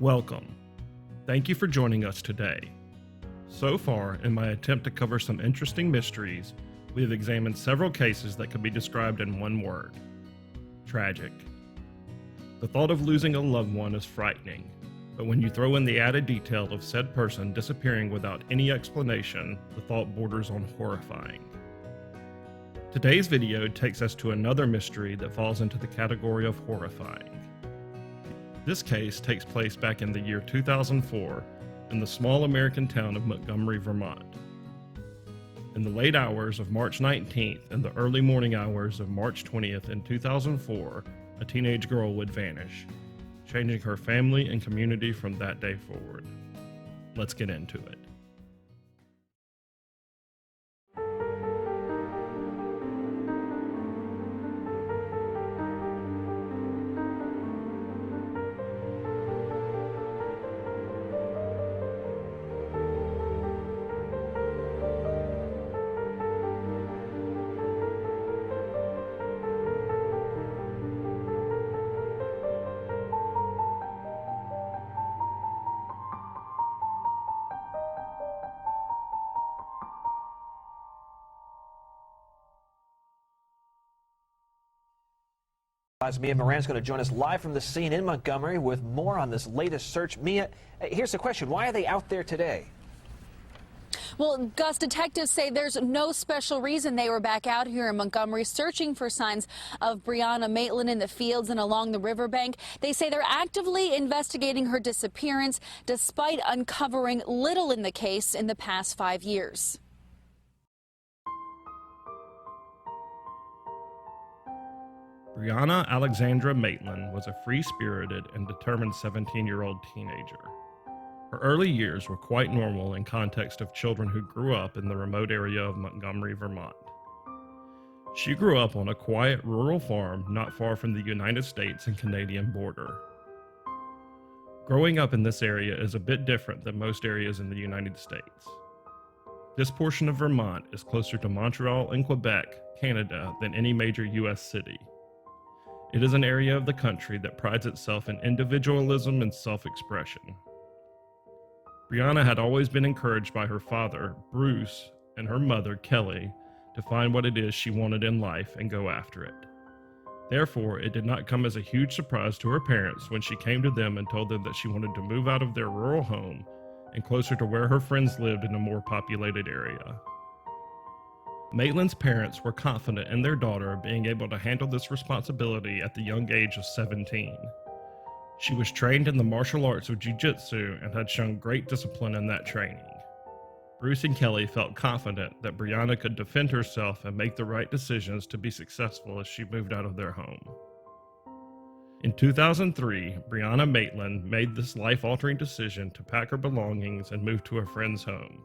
Welcome. Thank you for joining us today. So far, in my attempt to cover some interesting mysteries, we have examined several cases that could be described in one word: tragic. The thought of losing a loved one is frightening, but when you throw in the added detail of said person disappearing without any explanation, the thought borders on horrifying. Today's video takes us to another mystery that falls into the category of horrifying. This case takes place back in the year 2004 in the small American town of Montgomery, Vermont. In the late hours of March 19th and the early morning hours of March 20th in 2004, a teenage girl would vanish, changing her family and community from that day forward. Let's get into it. Mia Moran's going to join us live from the scene in Montgomery with more on this latest search. Mia, here's the question. Why are they out there today? Well, Gus, detectives say there's no special reason they were back out here in Montgomery searching for signs of Brianna Maitland in the fields and along the riverbank. They say they're actively investigating her disappearance despite uncovering little in the case in the past 5 years. Brianna Alexandra Maitland was a free-spirited and determined 17-year-old teenager. Her early years were quite normal in context of children who grew up in the remote area of Montgomery, Vermont. She grew up on a quiet rural farm not far from the United States and Canadian border. Growing up in this area is a bit different than most areas in the United States. This portion of Vermont is closer to Montreal and Quebec, Canada, than any major U.S. city. It is an area of the country that prides itself in individualism and self-expression. Brianna had always been encouraged by her father, Bruce, and her mother, Kelly, to find what it is she wanted in life and go after it. Therefore, it did not come as a huge surprise to her parents when she came to them and told them that she wanted to move out of their rural home and closer to where her friends lived in a more populated area. Maitland's parents were confident in their daughter being able to handle this responsibility at the young age of 17. She was trained in the martial arts of jiu-jitsu and had shown great discipline in that training. Bruce and Kelly felt confident that Brianna could defend herself and make the right decisions to be successful as she moved out of their home. In 2003, Brianna Maitland made this life-altering decision to pack her belongings and move to a friend's home.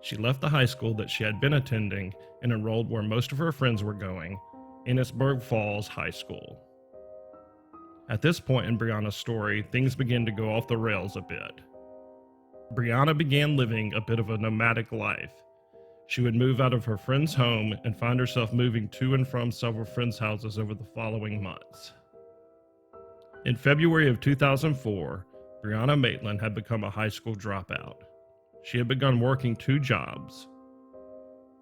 She left the high school that she had been attending and enrolled where most of her friends were going, Innisburg Falls High School. At this point in Brianna's story, things began to go off the rails a bit. Brianna began living a bit of a nomadic life. She would move out of her friend's home and find herself moving to and from several friends' houses over the following months. In February of 2004, Brianna Maitland had become a high school dropout. She had begun working 2 jobs.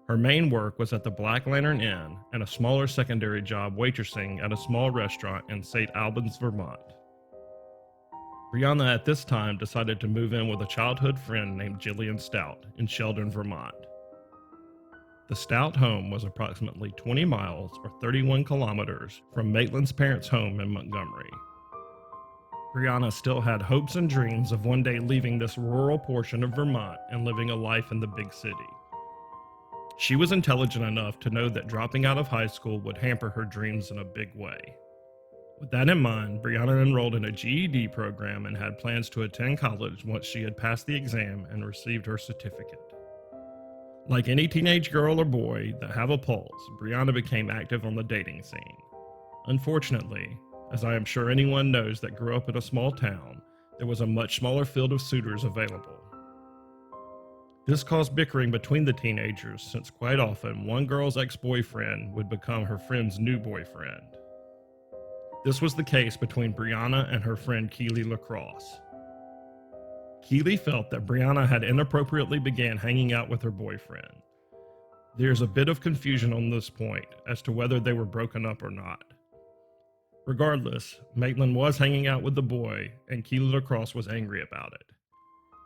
Her main work was at the Black Lantern Inn and a smaller secondary job waitressing at a small restaurant in St. Albans, Vermont. Brianna at this time decided to move in with a childhood friend named Jillian Stout in Sheldon, Vermont. The Stout home was approximately 20 miles or 31 kilometers from Maitland's parents' home in Montgomery. Brianna still had hopes and dreams of one day leaving this rural portion of Vermont and living a life in the big city. She was intelligent enough to know that dropping out of high school would hamper her dreams in a big way. With that in mind, Brianna enrolled in a GED program and had plans to attend college once she had passed the exam and received her certificate. Like any teenage girl or boy that have a pulse, Brianna became active on the dating scene. Unfortunately, as I am sure anyone knows that grew up in a small town, there was a much smaller field of suitors available. This caused bickering between the teenagers since quite often one girl's ex-boyfriend would become her friend's new boyfriend. This was the case between Brianna and her friend Keely LaCrosse. Keely felt that Brianna had inappropriately began hanging out with her boyfriend. There's a bit of confusion on this point as to whether they were broken up or not. Regardless, Maitland was hanging out with the boy, and Keely LaCrosse was angry about it.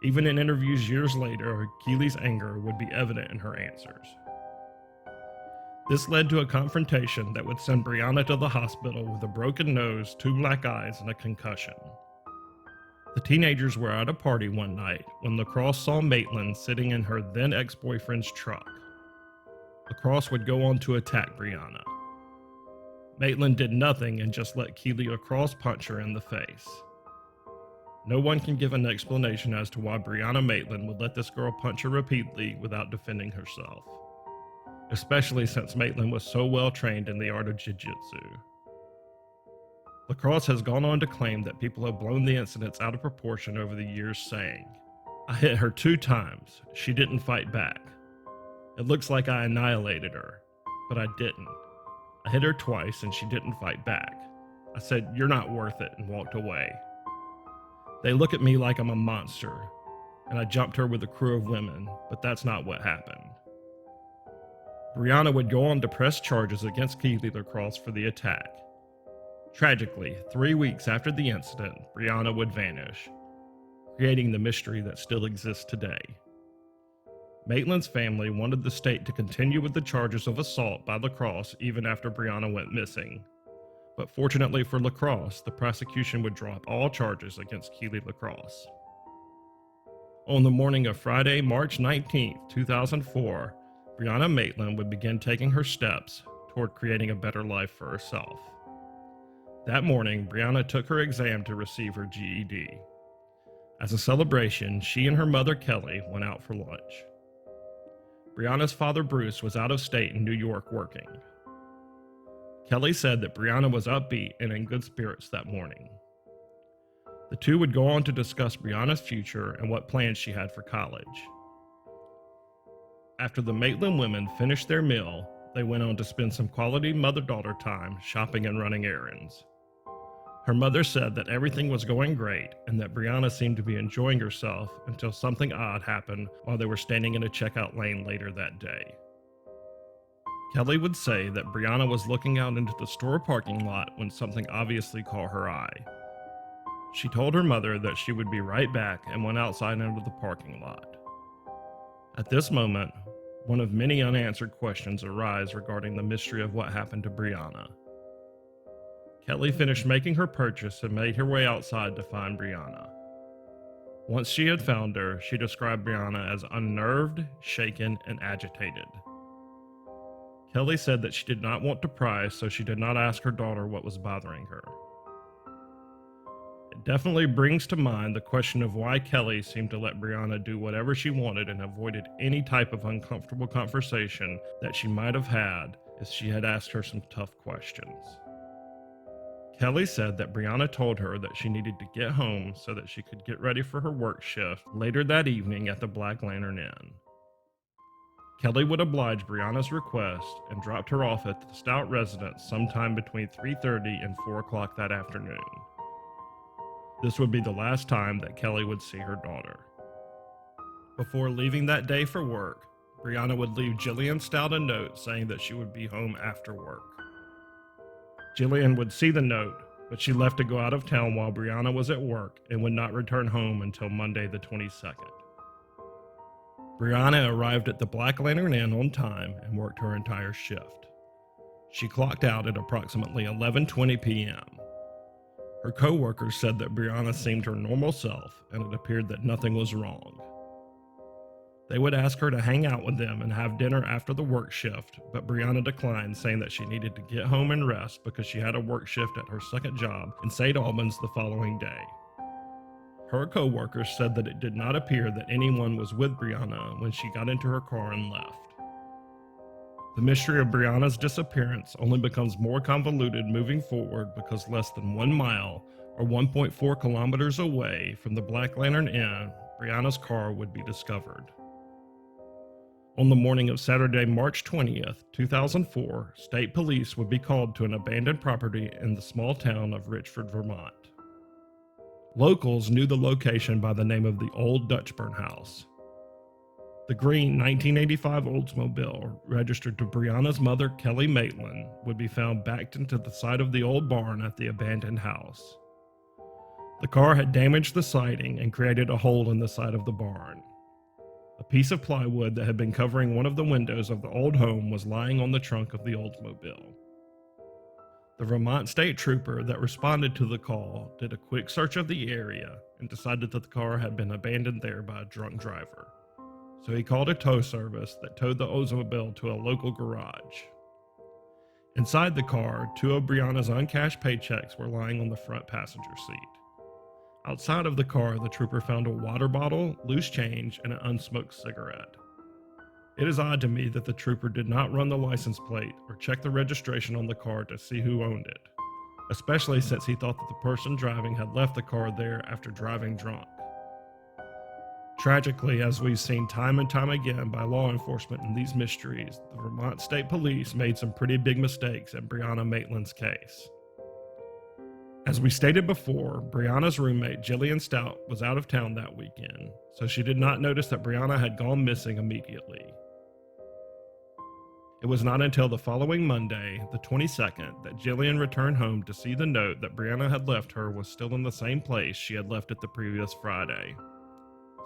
Even in interviews years later, Keely's anger would be evident in her answers. This led to a confrontation that would send Brianna to the hospital with a broken nose, 2 black eyes, and a concussion. The teenagers were at a party one night when LaCrosse saw Maitland sitting in her then ex-boyfriend's truck. LaCrosse would go on to attack Brianna. Maitland did nothing and just let Keely LaCrosse punch her in the face. No one can give an explanation as to why Brianna Maitland would let this girl punch her repeatedly without defending herself, especially since Maitland was so well trained in the art of jiu-jitsu. LaCrosse has gone on to claim that people have blown the incidents out of proportion over the years, saying, "I hit her 2 times. She didn't fight back. It looks like I annihilated her, but I didn't. I hit her twice and she didn't fight back. I said, 'You're not worth it,' and walked away. They look at me like I'm a monster, and I jumped her with a crew of women, but that's not what happened." Brianna would go on to press charges against Keely LaCrosse for the attack. Tragically, 3 weeks after the incident, Brianna would vanish, creating the mystery that still exists today. Maitland's family wanted the state to continue with the charges of assault by LaCrosse even after Brianna went missing. But fortunately for LaCrosse, the prosecution would drop all charges against Keely LaCrosse. On the morning of Friday, March 19, 2004, Brianna Maitland would begin taking her steps toward creating a better life for herself. That morning, Brianna took her exam to receive her GED. As a celebration, she and her mother Kelly went out for lunch. Brianna's father Bruce was out of state in New York working. Kelly said that Brianna was upbeat and in good spirits that morning. The two would go on to discuss Brianna's future and what plans she had for college. After the Maitland women finished their meal, they went on to spend some quality mother-daughter time shopping and running errands. Her mother said that everything was going great and that Brianna seemed to be enjoying herself until something odd happened while they were standing in a checkout lane later that day. Kelly would say that Brianna was looking out into the store parking lot when something obviously caught her eye. She told her mother that she would be right back and went outside into the parking lot. At this moment, one of many unanswered questions arise regarding the mystery of what happened to Brianna. Kelly finished making her purchase and made her way outside to find Brianna. Once she had found her, she described Brianna as unnerved, shaken, and agitated. Kelly said that she did not want to pry, so she did not ask her daughter what was bothering her. It definitely brings to mind the question of why Kelly seemed to let Brianna do whatever she wanted and avoided any type of uncomfortable conversation that she might have had if she had asked her some tough questions. Kelly said that Brianna told her that she needed to get home so that she could get ready for her work shift later that evening at the Black Lantern Inn. Kelly would oblige Brianna's request and dropped her off at the Stout residence sometime between 3:30 and 4 o'clock that afternoon. This would be the last time that Kelly would see her daughter. Before leaving that day for work, Brianna would leave Jillian Stout a note saying that she would be home after work. Jillian would see the note, but she left to go out of town while Brianna was at work and would not return home until Monday the 22nd. Brianna arrived at the Black Lantern Inn on time and worked her entire shift. She clocked out at approximately 11:20 p.m. Her co-workers said that Brianna seemed her normal self and it appeared that nothing was wrong. They would ask her to hang out with them and have dinner after the work shift, but Brianna declined, saying that she needed to get home and rest because she had a work shift at her second job in St. Albans the following day. Her co-workers said that it did not appear that anyone was with Brianna when she got into her car and left. The mystery of Brianna's disappearance only becomes more convoluted moving forward because less than 1 mile, or 1.4 kilometers away from the Black Lantern Inn, Brianna's car would be discovered. On the morning of Saturday, March 20th, 2004, state police would be called to an abandoned property in the small town of Richford, Vermont. Locals knew the location by the name of the Old Dutchburn House. The green 1985 Oldsmobile, registered to Brianna's mother, Kelly Maitland, would be found backed into the side of the old barn at the abandoned house. The car had damaged the siding and created a hole in the side of the barn. A piece of plywood that had been covering one of the windows of the old home was lying on the trunk of the Oldsmobile. The Vermont State Trooper that responded to the call did a quick search of the area and decided that the car had been abandoned there by a drunk driver. So he called a tow service that towed the Oldsmobile to a local garage. Inside the car, 2 of Brianna's uncashed paychecks were lying on the front passenger seat. Outside of the car, the trooper found a water bottle, loose change, and an unsmoked cigarette. It is odd to me that the trooper did not run the license plate or check the registration on the car to see who owned it, especially since he thought that the person driving had left the car there after driving drunk. Tragically, as we've seen time and time again by law enforcement in these mysteries, the Vermont State Police made some pretty big mistakes in Brianna Maitland's case. As we stated before, Brianna's roommate, Jillian Stout, was out of town that weekend, so she did not notice that Brianna had gone missing immediately. It was not until the following Monday, the 22nd, that Jillian returned home to see the note that Brianna had left her was still in the same place she had left it the previous Friday.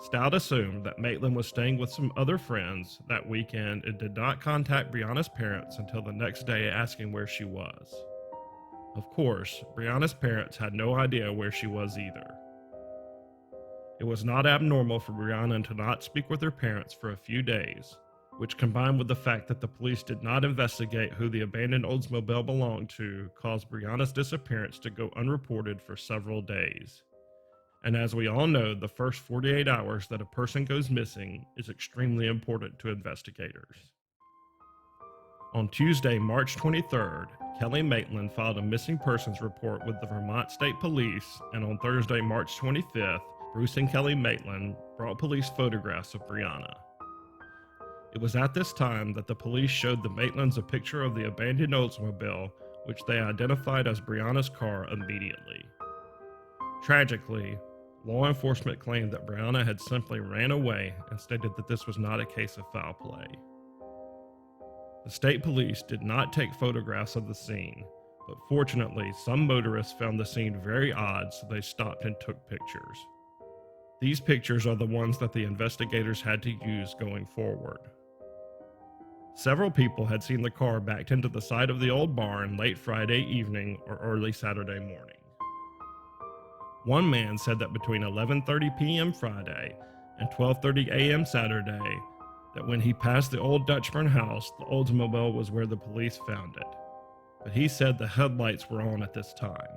Stout assumed that Maitland was staying with some other friends that weekend and did not contact Brianna's parents until the next day asking where she was. Of course, Brianna's parents had no idea where she was either. It was not abnormal for Brianna to not speak with her parents for a few days, which combined with the fact that the police did not investigate who the abandoned Oldsmobile belonged to caused Brianna's disappearance to go unreported for several days. And as we all know, the first 48 hours that a person goes missing is extremely important to investigators. On Tuesday, March 23rd, Kelly Maitland filed a missing persons report with the Vermont State Police, and on Thursday, March 25th, Bruce and Kelly Maitland brought police photographs of Brianna. It was at this time that the police showed the Maitlands a picture of the abandoned Oldsmobile, which they identified as Brianna's car immediately. Tragically, law enforcement claimed that Brianna had simply ran away and stated that this was not a case of foul play. The state police did not take photographs of the scene, but fortunately, some motorists found the scene very odd, so they stopped and took pictures. These pictures are the ones that the investigators had to use going forward. Several people had seen the car backed into the side of the old barn late Friday evening or early Saturday morning. One man said that between 11:30 p.m. Friday and 12:30 a.m. Saturday, that when he passed the old Dutchburn house, the Oldsmobile was where the police found it. But he said the headlights were on at this time.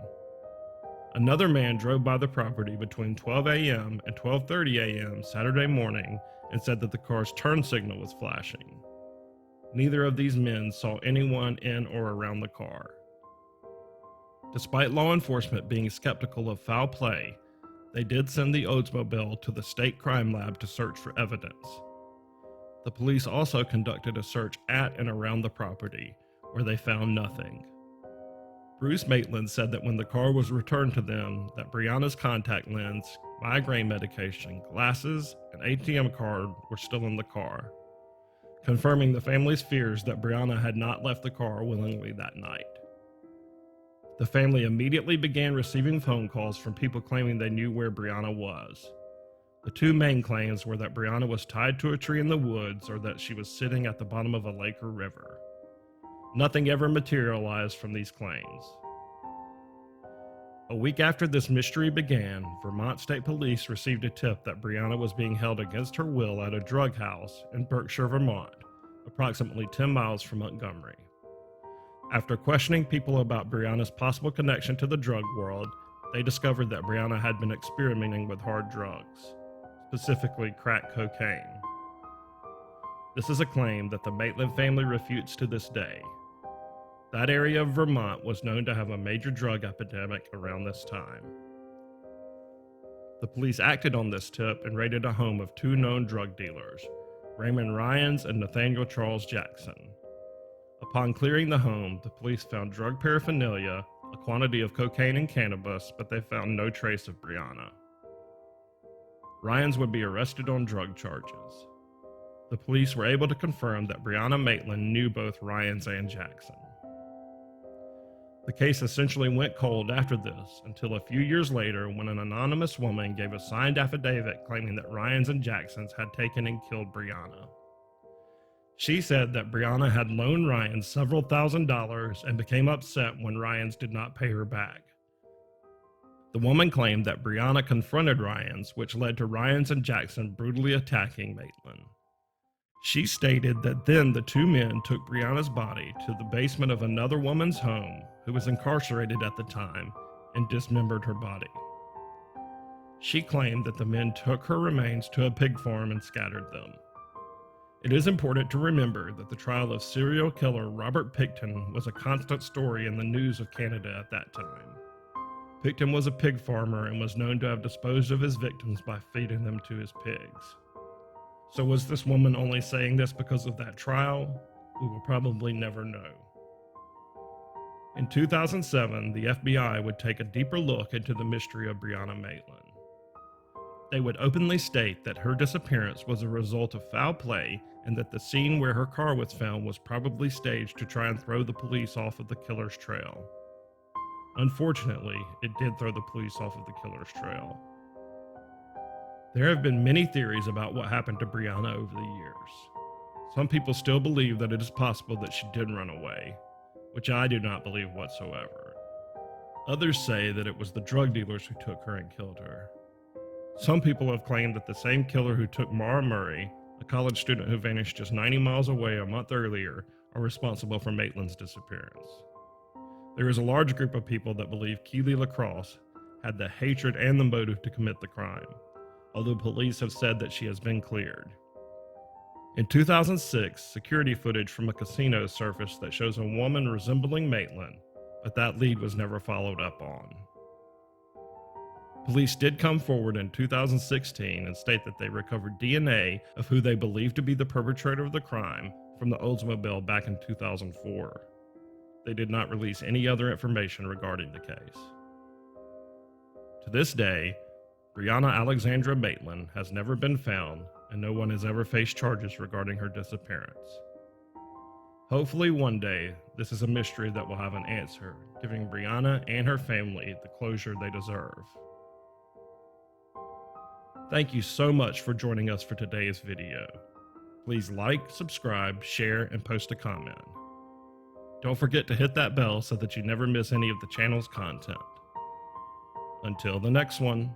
Another man drove by the property between 12 a.m. and 12:30 a.m. Saturday morning and said that the car's turn signal was flashing. Neither of these men saw anyone in or around the car. Despite law enforcement being skeptical of foul play, they did send the Oldsmobile to the state crime lab to search for evidence. The police also conducted a search at and around the property, where they found nothing. Bruce Maitland said that when the car was returned to them, that Brianna's contact lens, migraine medication, glasses, and ATM card were still in the car, confirming the family's fears that Brianna had not left the car willingly that night. The family immediately began receiving phone calls from people claiming they knew where Brianna was. The two main claims were that Brianna was tied to a tree in the woods or that she was sitting at the bottom of a lake or river. Nothing ever materialized from these claims. A week after this mystery began, Vermont State Police received a tip that Brianna was being held against her will at a drug house in Berkshire, Vermont, approximately 10 miles from Montgomery. After questioning people about Brianna's possible connection to the drug world, they discovered that Brianna had been experimenting with hard drugs, specifically crack cocaine. This is a claim that the Maitland family refutes to this day. That area of Vermont was known to have a major drug epidemic around this time. The police acted on this tip and raided a home of two known drug dealers, Raymond Ryans and Nathaniel Charles Jackson. Upon clearing the home, the police found drug paraphernalia, a quantity of cocaine and cannabis, but they found no trace of Brianna. Ryans would be arrested on drug charges. The police were able to confirm that Brianna Maitland knew both Ryans and Jackson. The case essentially went cold after this until a few years later when an anonymous woman gave a signed affidavit claiming that Ryans and Jacksons had taken and killed Brianna. She said that Brianna had loaned Ryans several $1,000s and became upset when Ryans did not pay her back. The woman claimed that Brianna confronted Ryans, which led to Ryans and Jackson brutally attacking Maitland. She stated that then the two men took Brianna's body to the basement of another woman's home, who was incarcerated at the time, and dismembered her body. She claimed that the men took her remains to a pig farm and scattered them. It is important to remember that the trial of serial killer Robert Pickton was a constant story in the news of Canada at that time. Pickton was a pig farmer and was known to have disposed of his victims by feeding them to his pigs. So was this woman only saying this because of that trial? We will probably never know. In 2007, the FBI would take a deeper look into the mystery of Brianna Maitland. They would openly state that her disappearance was a result of foul play and that the scene where her car was found was probably staged to try and throw the police off of the killer's trail. Unfortunately, it did throw the police off of the killer's trail. There have been many theories about what happened to Brianna over the years. Some people still believe that it is possible that she did run away, which I do not believe whatsoever. Others say that it was the drug dealers who took her and killed her. Some people have claimed that the same killer who took Mara Murray, a college student who vanished just 90 miles away a month earlier, are responsible for Maitland's disappearance. There is a large group of people that believe Keely LaCrosse had the hatred and the motive to commit the crime, although police have said that she has been cleared. In 2006, security footage from a casino surfaced that shows a woman resembling Maitland, but that lead was never followed up on. Police did come forward in 2016 and state that they recovered DNA of who they believe to be the perpetrator of the crime from the Oldsmobile back in 2004. They did not release any other information regarding the case. To this day, Brianna Alexandra Maitland has never been found, and no one has ever faced charges regarding her disappearance. Hopefully one day, this is a mystery that will have an answer, giving Brianna and her family the closure they deserve. Thank you so much for joining us for today's video. Please like, subscribe, share, and post a comment. Don't forget to hit that bell so that you never miss any of the channel's content. Until the next one.